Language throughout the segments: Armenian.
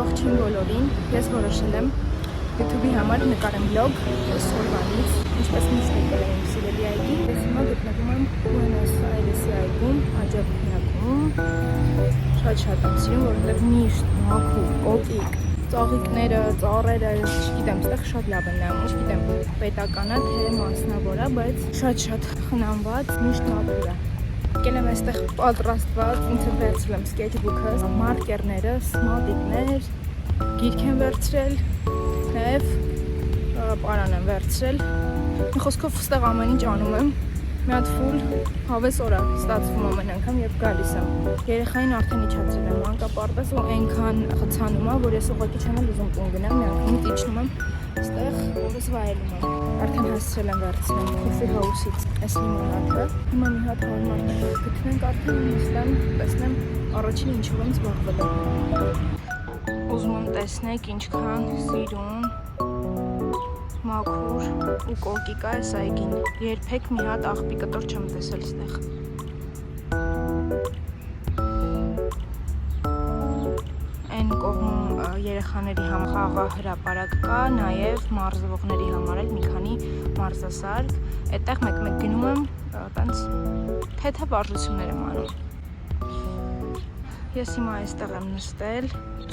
Ողջույն բոլորին, ես որոշել եմ YouTube-ի համար նկարեմ vlog այսօրվանից, ինչպես միշտ եկել եմ սիրելի այգի։ Ես հիմա գտնվում եմ Buenos Aires-ի այգում, Աջափնյակում։ Շատ եմ սիրում, որովհետև միշտ մաքուր, կոկիկ, ծաղիկները, ծառերը, չգիտեմ, այստեղ շատ լավ են նայում, չգիտեմ, պետականա թե մասնավոր է, բայց շատ խնամված, միշտ մաքուր է։ Եկել եմ այստեղ պատրաստված, ինձ եմ վերցրել եմ սկեյթբուքը, մարկերները, սմալտիկներ, գիրք եմ վերցրել, նաև պարան եմ վերցրել։ Մի խոսքով ստեղ ամեն ինչ անում եմ, մի հատ ֆուլ հավես օր է ստացվում ամեն անգամ, երբ գալիս եմ։ Երեխային արդեն իջացրել եմ մանկապարտեզ ու այնքան խցանում է, որ ես ուղղակի չեմ ուզում տուն գնամ, մի անգամից իջնում եմ այստեղ, որս վայելում եմ։ Արդեն հասցրել եմ վերցնել Coffee House-ից այս լիմոնադը։ Հիմա մի հատ հարմար գտնենք արդեն նստեմ, տեսնեմ առաջին ինչով եմ զբաղվել եմ։ Ուզում եմ տեսնեք ինչքան սիրուն, մաքուր ու կոկիկ է այս այգին։ Երբեք մի հատ աղբի կտոր չեմ տեսել այստեղ։ Այն կողմում երեխաների համար խաղահրապարակ կա, նաև մարզվողների համար էլ մի քանի մարզասարք։ Այդտեղ մեկ-մեկ գնում եմ, տենց թեթև վարժություններ եմ անում։ Ես հիմա այստեղ եմ նստել,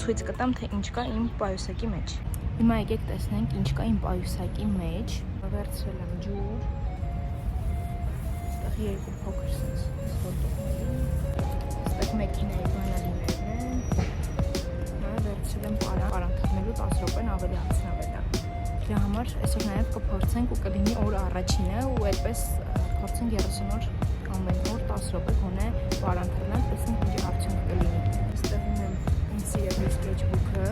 ցույց կտամ, թե ինչ կա իմ պայուսակի մեջ։ Հիմա եկեք տեսնենք ինչ կա իմ պայուսակի մեջ։ Վերցրել եմ ջուր։ Այստեղ երկու փոքր սենց ֆոտոներ։ Այստեղ մեքենայի բանալիներն են։ Վերցրել եմ պարան թողնելու 10 րոպեն ավելի հացնավետ է։ Դրա համար այսօր նաև կփորձենք ու կլինի օր առաջինը ու այդպես փորձենք 30 օր ամեն օր 10 րոպե գոնե պարան թողնել, տեսնենք ինչ արդյունք կլինի։ Այստեղ ունեմ իմ սիրելի սկեյթբուքը,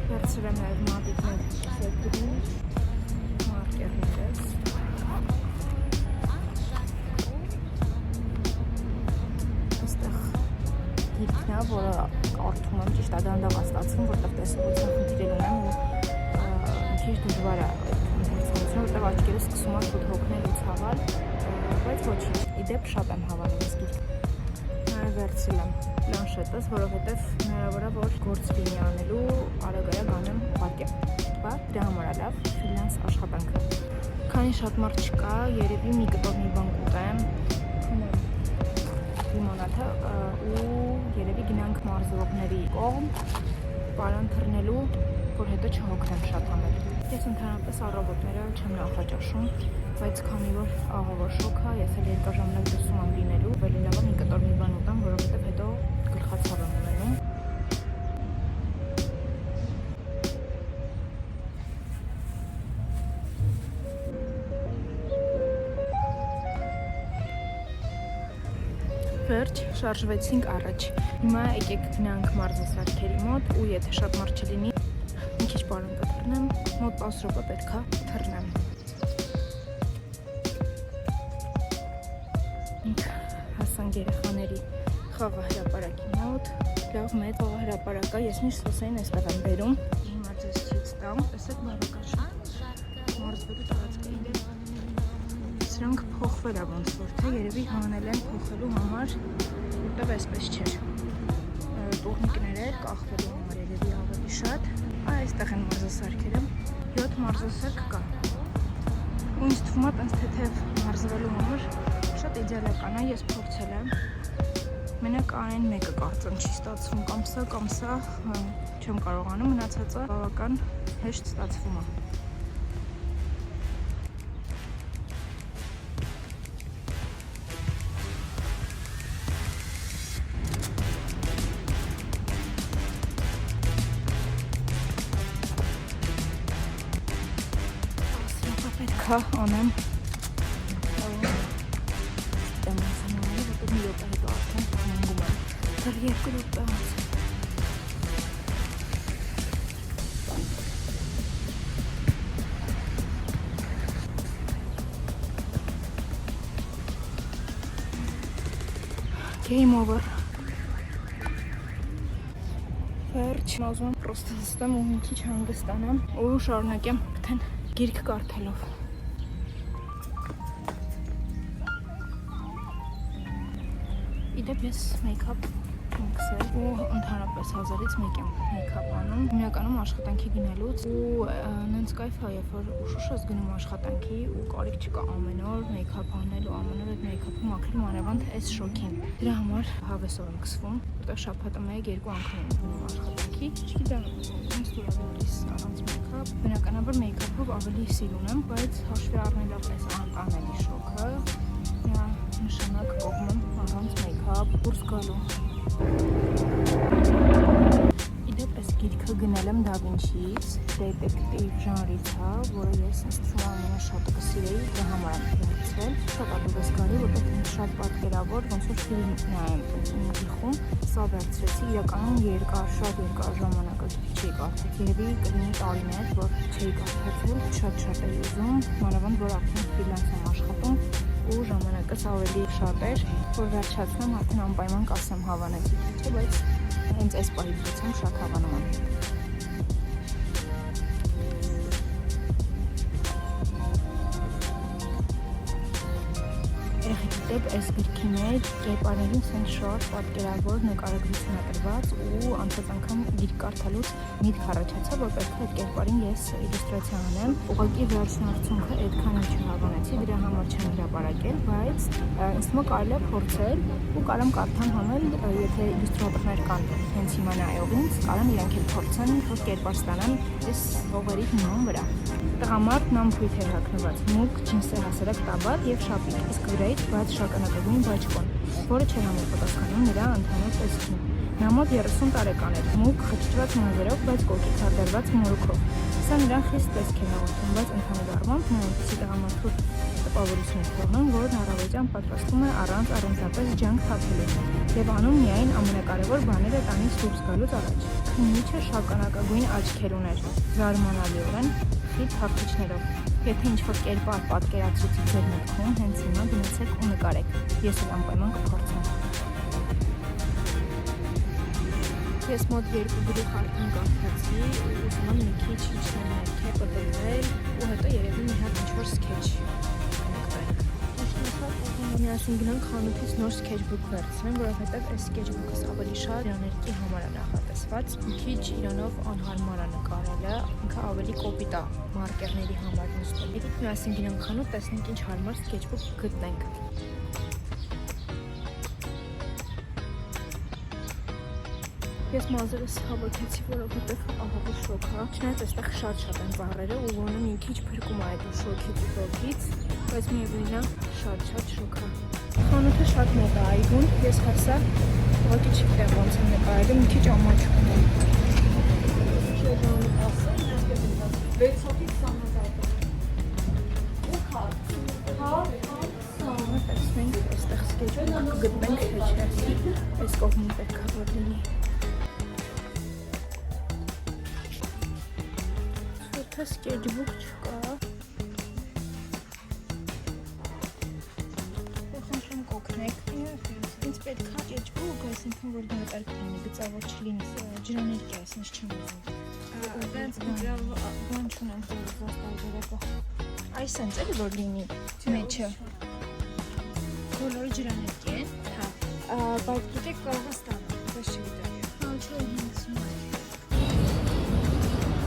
վերցրել եմ նաև մատիտներ, սերկրիչ, մարկերներս։ Այստեղ գիրքն է, որը կարդում եմ, ճիշտ է դանդաղ ստացվում, որտեղ տեսողության խնդիրել ունեմ ու քիչ դժվար է ընթերցողությունը, որտեղ աչքերը սկսում են շուտ հոգնել ու ցավել, բայց ոչինչ, իդեպ շատ եմ հավանում այս գիրքը։ Նաև վերցրել եմ պլանշետս, որովհետև հնարավոր է, որ գործ լինի անելու արագ անեմ ուղղակի։ Դրա համար է լավ ֆրիլանս աշխատանքը։ Քանի շատ մարդ չկա, երևի մի կտոր մի բան կուտեմ, լիմոնադը ու երևի գնանք մարզվողների կողմ պարան թռնելու, որ հետո չհոգնեմ շատ անել։ Ես ընդհանրապես առավոտները չեմ նախաճաշում, բայց քանի որ ահավոր շոկ է, ես էլ երկար ժամանակ դասում եմ լինելու, ավելի լավ է մի կտոր մի բան ուտեմ, որովհետև հետո գլխացավ եմ ունենում։ Վերջ, շարժվեցինք առաջ։ Հիմա եկեք գնանք մարզասարքերի մոտ ու եթե շատ մարդ չլինի, մի քիչ պարան կթռնեմ, մոտ 10 րոպե պետք է թռնեմ։ Հասանք երեխաների խաղահրապարակի մոտ, լավ մեծ խաղահրապարակ է, ես միշտ Սոսեին այստեղ եմ բերում։ Հիմա ձեզ ցույց տամ, տեսեք բավական շատ մարզվելու տարածք է։ Սրանք փոխվել է ոնց որ թե երևի հանել են փոխելու համար, որտեղ այսպես չէր։ Տուղնիկներ էր կախվելու համար երևի ավելի շատ։ Այստեղ են մարզասարքերը, 7 մարզասարք կա։ Ու ինձ թվում է տենց թեթև մարզվելու համար շատ իդեալական է, ես փորձել եմ։ Մենակ այն մեկը կարծեմ չի ստացվում, կամ սա չեմ կարողանում, մնացածը բավական հեշտ ստացվում է։ Պետք է անեմ դեմասանալի, որտեղ մի րոպե հետո արդեն հանգում եմ, դեռ 2 րոպե անց։ Game over։ Վերջ, ուզում եմ պրոստը նստեմ ու մի քիչ հանգստանամ ու շարունակեմ արդեն գիրք կարդալով։ Իդեպ ես մեյքափ ինքս էլ ու ընդհանրապես 1000-ից մեկ եմ մեյքափ անում։ Հիմնականում աշխատանքի գնալուց ու նենց կայֆ է, երբ որ ուշուշ ես գնում աշխատանքի ու կարիք չկա ամեն օր մեյքափ անել ու ամեն օր այդ մեյքափը մաքրել մանավանդ այս շոքին։ Դրա համար հավեսով եմ սկսվում, որտեղ շաբաթը 1-2 անգամ եմ գնում աշխատանքի։ Չգիտեմ, ինձ դուր է գալիս առանց մեյքափ։ Բնականաբար մեյքափով ավելի սիրուն եմ, բայց հաշվի առնելով այս անտանելի շոկը, նշանակ կողմում առանց մեյքափ դուրս գալու։ Իդեպ այս գիրքը գնել եմ Da Vinci-ից, դետեկտիվ ժանրից է, որը ես ինձ թվում է ամենաշատը կսիրեի, դրա համար եմ գնացել։ Շատ ադուբես գալի, որտեղ ինձ շատ պատկերավոր, ոնց որ ֆիլմ նայեմ գիրքում, սա վերցրեցի, իրականում շատ երկար ժամանակը չէի կարդացել, երևի կլինի տարիներ, որ չէի կարդացել, շատ էի ուզում, մանավանդ որ արդեն ֆրիլանս եմ աշխատում ու ժամանակս ավելի շատ էր, որ վերջացնեմ, արդեն անպայման կասեմ հավանեցի, չէ, բայց հենց այս պահից եմ շատ հավանում եմ։ Երեխեք այս գրքի մեջ կերպարներին սենց շատ պատկերավոր նկարագրություն է տրված ու անցած անգամ գիրք կարդալուց միտք առաջացա, որ պետք է այդ կերպարին ես իլյուստրացիա անեմ։ Ուղղակի վերջնարդյունքը այդքան էլ չհավանեցի, դրա համար չեմ հրապարակել, բայց ինձ թվում է կարելի է փորձել ու կարամ կարդամ հանել, եթե իլյուստրատորներ կան հենց հիմա նայող ինձ, կարան իրենք էլ փորձեն, որ կերպար ստանան այս հողերի հիման վրա։ Տղամարդն ամփույթ էր հագնված, մուգ ջինսի հասարակ տաբար եւ շապիկ, իսկ վրայից բաց շագանակագույն բաճկոն, որը չէր համապատասխանում նրա ընդհանուր տեսքին։ Նա մոտ 30 տարեկան էր, մուգ, խճճված մազերով, բայց կոկիկ հարդարված մորուքով։ Սա նրան խիստ տեսք է հաղորդում, բայց ընդհանուր առմամբ նա այնպիսի տղամարդու տպավորություն է թողնում, որն առավոտյան պատրաստվում է առանց առանձնապես ջանք թափելու եւ անում միայն ամենակարևոր բաները տանից դուրս գալուց առաջ։ Քննիչը շագանակագույն աչքեր ուներ, զարմանալիորեն խիտ հագիչներով։ Եթե ինչ-որ կերպար պատկերացրուցի ձեր մտքում, հենց հիմա գնացեք ու նկարեք։ Ես էլ անպայման կփորձեմ։ Ես մոտ 2 գլուխ արդեն կարդացի, ուզում եմ մի քիչ իջնել ներքև, պտտվել ու հետո երևի մի հատ ինչ-որ սքեչ նկարենք։ Միասին գնանք խանութից նոր սքեչբուք վերցնեմ, որովհետև այս սքեչբուքս ավելի շատ իրաներկի համար է նախատեսված։ Մի քիչ իրանով անհարմար է նկարելը, ինքը ավելի կոպիտ է մարկերների համար նստել։ Եկեք միասին գնանք խանութ, տեսնենք ինչ հարմար սքեչբուք գտնենք։ Ես մազերս հավաքեցի, որովհետև ահավոր շոկ է։ Չնայած այստեղ շատ են բառերը ու ոնը մի քիչ փրկում է այդ շոկից ու ոտքից, բայց միևնույն է շատ շոկ է։ Խանութը շատ մոտ է այգուն, ես հասա, ուղղակի չգիտեմ ոնց եմ նկարել, մի քիչ ամաչում եմ։ Տեսնենք, այստեղ սկեչբուք կգտնենք, թե չէ, այս կողմում պետք է որ լինի։ Սկեչբուք չկա։ Խնդրում կօգնեք։ Ինձ պետք է սկեչբուք, այսինքն որ դատարկ լինի, գծավոր չլինի, ջրաներկի է, այսինքն չեմ ուզում։ Դենց բան չունեմ զաստարվերակը։ Այս հենց էլի որ լինի մեջը։ Կոլորը ջրաներկի է։ Հա։ Բայց դուք կարող ես ստանալ, բայց չգիտեմ։ Հա, չէ, հենց հիմա։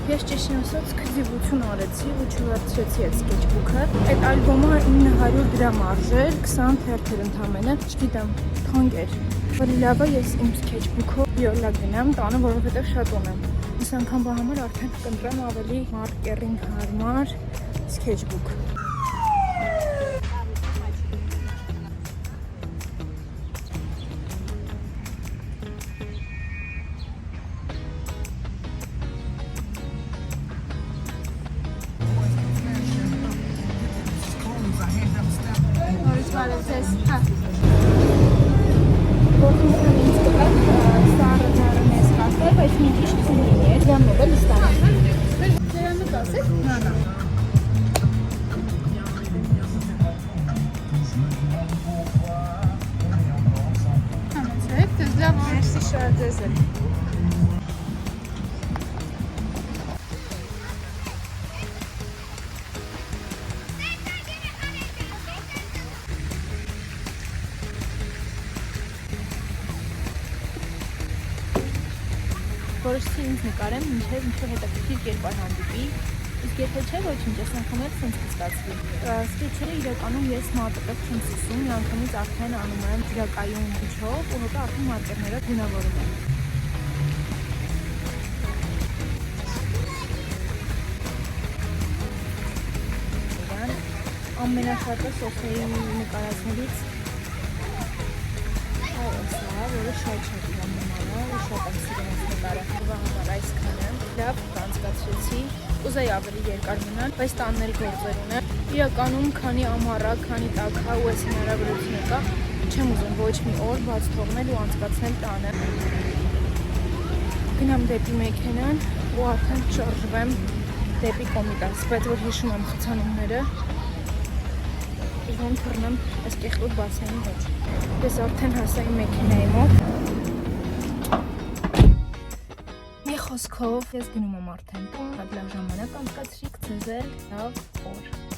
Ես ճիշտն ասած քզիվություն արեցի ու չվերցրեցի այդ սկեչբուքը։ Այդ ալբոմը 900 դրամ արժեր, 20 թերթեր ընդամենը, չգիտեմ, թանկ էր։ Ավելի լավ է ես իմ սկեչբուքով յոլա գնամ տանը, որովհետև շատ ունեմ։ Այս անգամ համար արդեն կընտրեմ ավելի մարկերին հարմար սկեչբուք։ որոշեցի ինձ նկարեմ, մինչև ինչ-որ հետաքրքիր կերպար հանդիպի, իսկ եթե չէ, ոչինչ, այս անգամ էլ ցենց կստացվի։ Սկեչերը իրականում ես մատիտով չեմ սկսում, միանգամից արդեն անում եմ ջրակայուն միջով ու հետո արդեն մարկերներով գունավորում եմ։ Ամենաշատը Սոֆեի նկարածներից սա, որը շատ եմ նմանա ու շատ եմ սիրում այս նկարը։ Համար այսքանը լավ կանցկացրեցի, ուզեի ավելի երկար մնալ, բայց տանն էլ գործեր ունեմ։ Իրականում քանի ամառա, քանի տաքա ու այս հնարավորությունը կա, չեմ ուզում ոչ մի օր բաց թողնել ու անցկացնել տանը։ Գնամ դեպի մեքենան ու արդեն շարժվեմ դեպի Կոմիտաս, բայց որ հիշում եմ խցանումները, ուզում թռնեմ այս կեղտոտ բասենի հետ։ Ես արդեն հասա իմ մեքենայի մոտ։ Մի խոսքով ես գնում եմ արդեն տուն, լավ ժամանակ անցկացրիք, ձեզ էլ լավ օր։